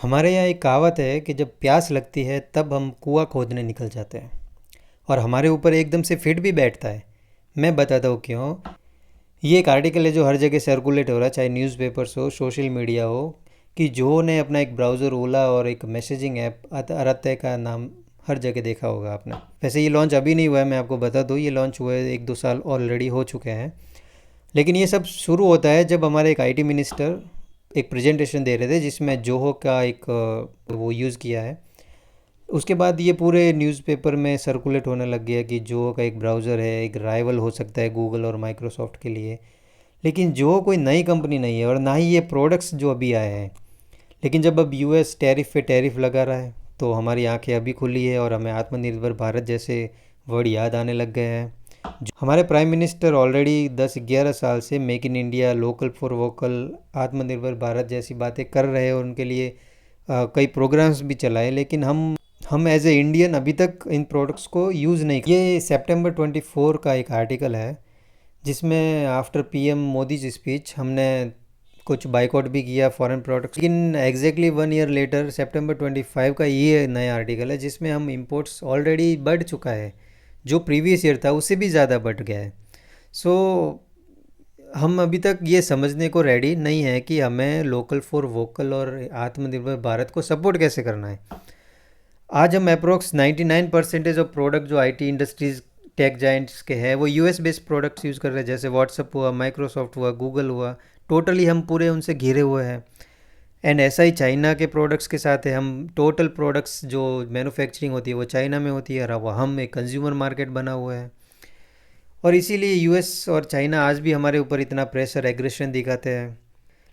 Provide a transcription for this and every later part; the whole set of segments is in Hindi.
हमारे यहाँ एक कहावत है कि जब प्यास लगती है तब हम कुआं खोदने निकल जाते हैं और हमारे ऊपर एकदम से फिट भी बैठता है। मैं बताता हूँ क्यों। ये एक आर्टिकल है जो हर जगह सर्कुलेट हो रहा है, चाहे न्यूज़पेपर्स हो, सोशल मीडिया हो, कि जो ने अपना एक ब्राउज़र ओला और एक मैसेजिंग ऐप अराते का नाम हर जगह देखा होगा आपने। वैसे ये लॉन्च अभी नहीं हुआ है, मैं आपको बता दूँ, ये लॉन्च हुए 1-2 साल ऑलरेडी हो चुके हैं। लेकिन ये सब शुरू होता है जब हमारे एक आईटी मिनिस्टर एक प्रेजेंटेशन दे रहे थे जिसमें जोहो का एक वो यूज़ किया है। उसके बाद ये पूरे न्यूज़पेपर में सर्कुलेट होने लग गया कि जोहो का एक ब्राउज़र है, एक राइवल हो सकता है गूगल और माइक्रोसॉफ्ट के लिए। लेकिन जोहो कोई नई कंपनी नहीं है और ना ही ये प्रोडक्ट्स जो अभी आए हैं। लेकिन जब अब यूएस टैरिफ पे टैरिफ लगा रहा है तो हमारी आंखें अभी खुली है और हमें आत्मनिर्भर भारत जैसे वर्ड याद आने लग गए हैं। हमारे प्राइम मिनिस्टर ऑलरेडी 10-11 साल से make in India, local for vocal, आत्मनिर्भर भारत जैसी बातें कर रहे हैं और उनके लिए कई प्रोग्राम्स भी चलाए। लेकिन हम एज ए इंडियन अभी तक इन प्रोडक्ट्स को यूज़ नहीं। ये सितंबर 24 का एक आर्टिकल है जिसमें after PM Modi ji speech हमने कुछ बाइकआउट भी किया फॉरेन प्रोडक्ट्स। लेकिन एग्जैक्टली 1 ईयर लेटर सितंबर 25 का ये नया आर्टिकल है जिसमें हम इंपोर्ट्स ऑलरेडी बढ़ चुका है, जो प्रीवियस ईयर था उससे भी ज़्यादा बढ़ गया है। सो हम अभी तक ये समझने को रेडी नहीं है कि हमें लोकल फॉर वोकल और आत्मनिर्भर भारत को सपोर्ट कैसे करना है। आज हम अप्रोक्स 99% ऑफ प्रोडक्ट जो आईटी इंडस्ट्रीज टेक जाइंट्स के हैं वो यूएस बेस्ड प्रोडक्ट्स यूज़ कर रहे हैं, जैसे व्हाट्सअप हुआ, माइक्रोसॉफ्ट हुआ, गूगल हुआ। टोटली हम पूरे उनसे घिरे हुए हैं। एंड ऐसा ही चाइना के प्रोडक्ट्स के साथ है। हम टोटल प्रोडक्ट्स जो मैन्युफैक्चरिंग होती है वो चाइना में होती है और वो हम एक कंज्यूमर मार्केट बना हुआ है। और इसीलिए यूएस और चाइना आज भी हमारे ऊपर इतना प्रेशर, एग्रेशन दिखाते हैं।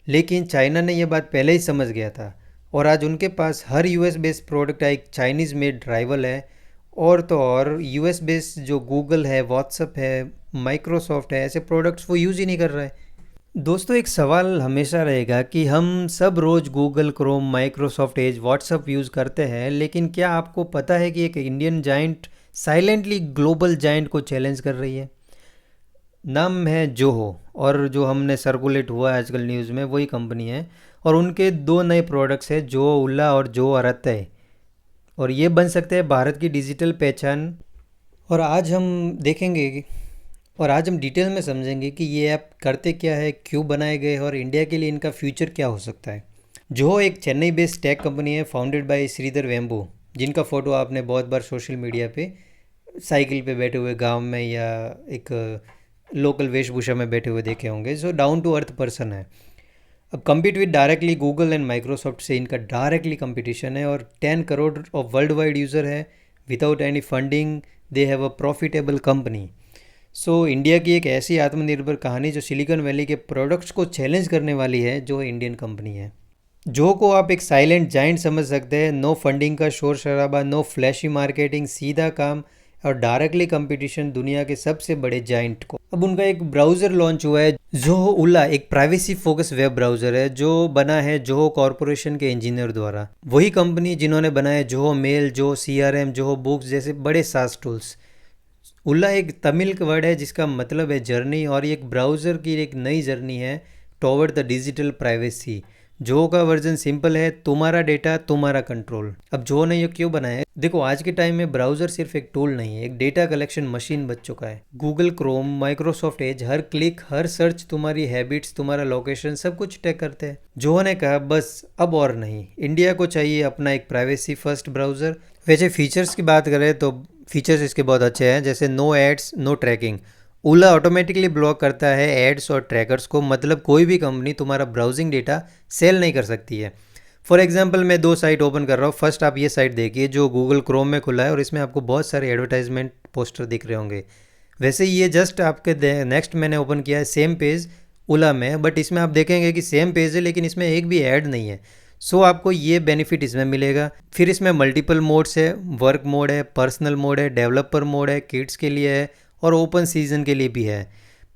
लेकिन चाइना ने यह बात पहले ही समझ गया था और आज उनके पास हर यूएस बेस्ड प्रोडक्ट एक चाइनीज़ मेड राइवल है। और तो और यूएस बेस्ड जो गूगल है, व्हाट्सअप है, माइक्रोसॉफ्ट है, ऐसे प्रोडक्ट्स वो यूज़ ही नहीं कर रहे हैं। दोस्तों, एक सवाल हमेशा रहेगा कि हम सब रोज़ Google Chrome, Microsoft Edge, WhatsApp use करते हैं, लेकिन क्या आपको पता है कि एक Indian giant silently global giant को चैलेंज कर रही है? नाम है जोहो। और जो हमने सर्कुलेट हुआ है आजकल न्यूज़ में वही कंपनी है। और उनके दो नए प्रोडक्ट्स हैं, जो उला और जो अराते। और ये बन सकते हैं भारत की डिजिटल पहचान। और आज हम देखेंगे और आज हम डिटेल में समझेंगे कि ये ऐप करते क्या है, क्यों बनाए गए हैं और इंडिया के लिए इनका फ्यूचर क्या हो सकता है। जोहो एक चेन्नई बेस्ड टेक कंपनी है, फाउंडेड बाय श्रीधर वेम्बू, जिनका फ़ोटो आपने बहुत बार सोशल मीडिया पे साइकिल पे बैठे हुए गांव में या एक लोकल वेशभूषा में बैठे हुए देखे होंगे। जो डाउन टू अर्थ पर्सन है। अब compete with directly Google and Microsoft से इनका डायरेक्टली कंपटीशन है और 10 crore of world wide user है। Without any funding they have a profitable company. So India की एक ऐसी आत्मनिर्भर कहानी जो सिलिकॉन वैली के प्रोडक्ट्स को चैलेंज करने वाली है, जो इंडियन कंपनी है। जो को आप एक साइलेंट जाइंट समझ सकते हैं। नो फंडिंग का शोर शराबा, नो फ्लैशी मार्केटिंग, सीधा काम और डायरेक्टली कंपटीशन दुनिया के सबसे बड़े जाइंट को। अब उनका एक ब्राउज़र लॉन्च हुआ है, जोहो उला, एक प्राइवेसी फोकस वेब ब्राउज़र है जो बना है जोहो कॉरपोरेशन के इंजीनियर द्वारा। वही कंपनी जिन्होंने बनाया Zoho mail, Zoho CRM, Zoho books जैसे बड़े सास टूल्स। उला एक तमिल का वर्ड है जिसका मतलब है जर्नी, और ये एक ब्राउज़र की एक नई जर्नी है टॉवर्ड द डिजिटल प्राइवेसी। जो का वर्जन सिंपल है, तुम्हारा डेटा तुम्हारा कंट्रोल। अब जो ने ये क्यों बनाया है? देखो, आज के टाइम में ब्राउज़र सिर्फ एक टूल नहीं है, एक डेटा कलेक्शन मशीन बन चुका है। गूगल क्रोम, माइक्रोसॉफ्ट एज, हर क्लिक, हर सर्च तुम्हारी हैबिट्स, तुम्हारा लोकेशन, सब कुछ ट्रैक करते हैं। जो ने कहा बस अब और नहीं, इंडिया को चाहिए अपना एक प्राइवेसी फर्स्ट ब्राउज़र। वैसे फीचर्स की बात करें तो फीचर्स इसके बहुत अच्छे हैं, जैसे नो एड्स, नो ट्रैकिंग। ओला ऑटोमेटिकली ब्लॉक करता है एड्स और ट्रैकर्स को, मतलब कोई भी कंपनी तुम्हारा ब्राउजिंग डेटा सेल नहीं कर सकती है। फॉर एग्जांपल, मैं दो साइट ओपन कर रहा हूँ। फर्स्ट आप ये साइट देखिए जो गूगल क्रोम में खुला है और इसमें आपको बहुत सारे एडवर्टाइजमेंट पोस्टर दिख रहे होंगे। वैसे ये जस्ट आपके नेक्स्ट मैंने ओपन किया है सेम पेज ओला में, बट इसमें आप देखेंगे कि सेम पेज है लेकिन इसमें एक भी ऐड नहीं है। सो आपको ये बेनिफिट इसमें मिलेगा। फिर इसमें मल्टीपल मोड्स है, वर्क मोड है, पर्सनल मोड है, डेवलपर मोड है, किड्स के लिए है और ओपन सीजन के लिए भी है।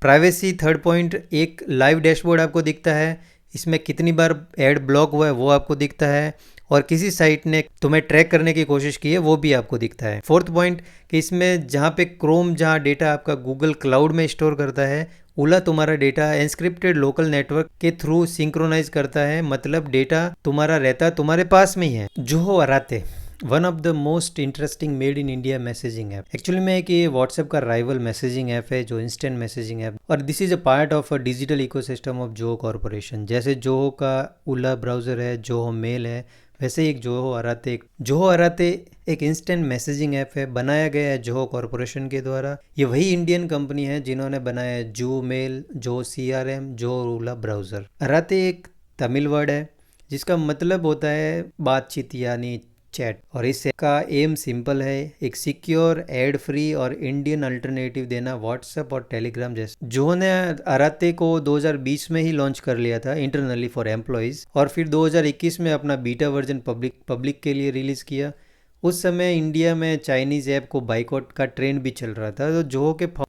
प्राइवेसी थर्ड पॉइंट, एक लाइव डैशबोर्ड आपको दिखता है, इसमें कितनी बार ऐड ब्लॉक हुआ है वो आपको दिखता है और किसी साइट ने तुम्हें ट्रैक करने की कोशिश की है वो भी आपको दिखता है। फोर्थ पॉइंट कि इसमें जहाँ पे क्रोम, जहाँ डेटा आपका गूगल क्लाउड में स्टोर करता है, ओला तुम्हारा डेटा एन्क्रिप्टेड लोकल नेटवर्क के थ्रू सिंक्रोनाइज करता है, मतलब डेटा तुम्हारा रहता तुम्हारे पास में ही है। Zoho Arattai one of the most interesting made in India messaging app. Actually में कि ये व्हाट्सएप का राइवल मैसेजिंग ऐप है, जो इंस्टेंट मैसेजिंग ऐप, और this is a part of a digital ecosystem of Zoho corporation. जैसे जोहो का ओला ब्राउज़र है, जोहो मेल है, वैसे ही एक जोहो अराते एक इंस्टेंट मैसेजिंग ऐप है, बनाया गया है जोहो कॉर्पोरेशन के द्वारा। ये वही इंडियन कंपनी है जिन्होंने बनाया है जो मेल, जो CRM, जो ओला ब्राउज़र। अराते एक तमिल वर्ड है जिसका मतलब होता है बातचीत यानी चैट, और इस का एम सिंपल है, एक सिक्योर, एड फ्री और इंडियन अल्टरनेटिव देना व्हाट्सएप और टेलीग्राम जैसे। जोहो ने अराते को 2020 में ही लॉन्च कर लिया था इंटरनली फॉर एम्प्लॉयज़, और फिर 2021 में अपना बीटा वर्जन पब्लिक के लिए रिलीज़ किया। उस समय इंडिया में चाइनीज़ ऐप को बाइकआउट का ट्रेंड भी चल रहा था। तो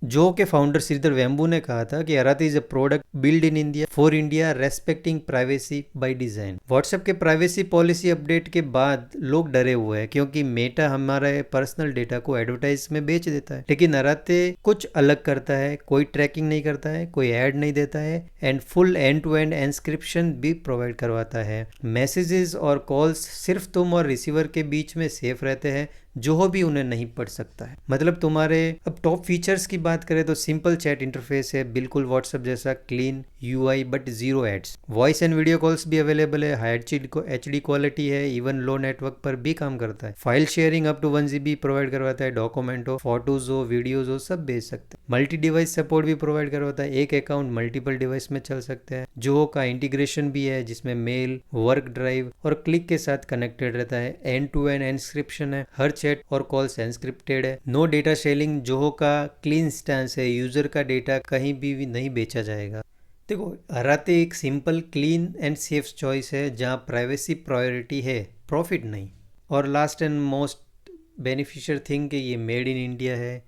जोहो के फाउंडर श्रीधर वेम्बू ने कहा था कि Arattai is a product build in India for India, respecting privacy by design. WhatsApp के प्राइवेसी पॉलिसी अपडेट के बाद लोग डरे हुए हैं क्योंकि मेटा हमारे पर्सनल डेटा को एडवर्टाइज में बेच देता है, लेकिन अराते कुछ अलग करता है। कोई ट्रैकिंग नहीं करता है, कोई ऐड नहीं देता है, and full end to end encryption भी प्रोवाइड करवाता है। मैसेजेस और कॉल्स सिर्फ तुम और रिसीवर के बीच में सेफ रहते हैं, जोहो भी उन्हें नहीं पढ़ सकता है। मतलब तुम्हारे अब टॉप फीचर्स की बात करें तो सिंपल चैट इंटरफेस है, बिल्कुल व्हाट्सएप जैसा clean UI but zero ads. Voice and video calls भी अवेलेबल है, हाई HD क्वालिटी है, इवन लो नेटवर्क पर भी काम करता है। File sharing up to 1 GB provide करवाता है, डॉक्यूमेंट हो, फोटोज हो, वीडियोज हो, सब भेज सकते हैं। मल्टी डिवाइस सपोर्ट भी प्रोवाइड करवाता है, एक अकाउंट मल्टीपल डिवाइस में चल सकते हैं। जोहो का इंटीग्रेशन भी है जिसमें मेल, वर्क ड्राइव और क्लिक के साथ कनेक्टेड रहता है। एंड टू एंड एन्क्रिप्शन है, हर चैट और कॉल्स एन्क्रिप्टेड है। नो डेटा शेयरिंग, जोहो का क्लीन स्टैंस है, यूजर का डेटा कहीं भी नहीं बेचा जाएगा। देखो, अराते एक simple, clean and safe choice है जहाँ प्राइवेसी प्रायोरिटी है, प्रॉफिट नहीं। और last and most beneficial thing कि ये मेड इन इंडिया है,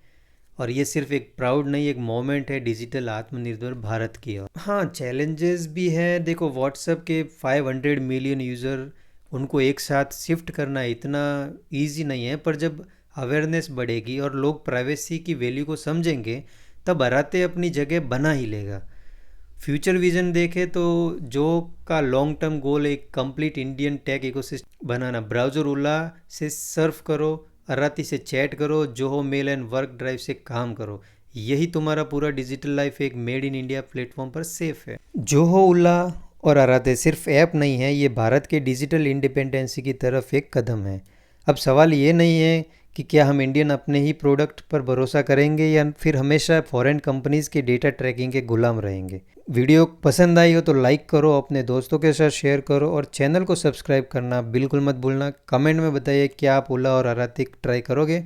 और ये सिर्फ एक प्राउड नहीं, एक मोमेंट है डिजिटल आत्मनिर्भर भारत की ओर। हाँ, चैलेंजेस भी है। देखो, व्हाट्सएप के 500 मिलियन यूज़र, उनको एक साथ शिफ्ट करना इतना ईजी नहीं है, पर जब अवेयरनेस बढ़ेगी और लोग प्राइवेसी की वैल्यू को समझेंगे तब अराते अपनी जगह बना ही लेगा। फ्यूचर विजन देखे तो जो का लॉन्ग टर्म गोल एक कंप्लीट इंडियन टेक इकोसिस्टम बनाना। ब्राउज़र ओला से सर्फ करो, अराती से चैट करो, Zoho male and work drive से काम करो। यही तुम्हारा पूरा डिजिटल लाइफ एक मेड इन इंडिया प्लेटफॉर्म पर सेफ है। जोहो, ओला और अराते सिर्फ ऐप नहीं है, ये भारत के डिजिटल इंडिपेंडेंसी की तरफ एक कदम है। अब सवाल ये नहीं है कि क्या हम इंडियन अपने ही प्रोडक्ट पर भरोसा करेंगे या फिर हमेशा फॉरेन कंपनीज़ के डेटा ट्रैकिंग के गुलाम रहेंगे। वीडियो पसंद आई हो तो लाइक करो, अपने दोस्तों के साथ शेयर करो, और चैनल को सब्सक्राइब करना बिल्कुल मत भूलना। कमेंट में बताइए क्या आप ओला और अराते ट्राई करोगे।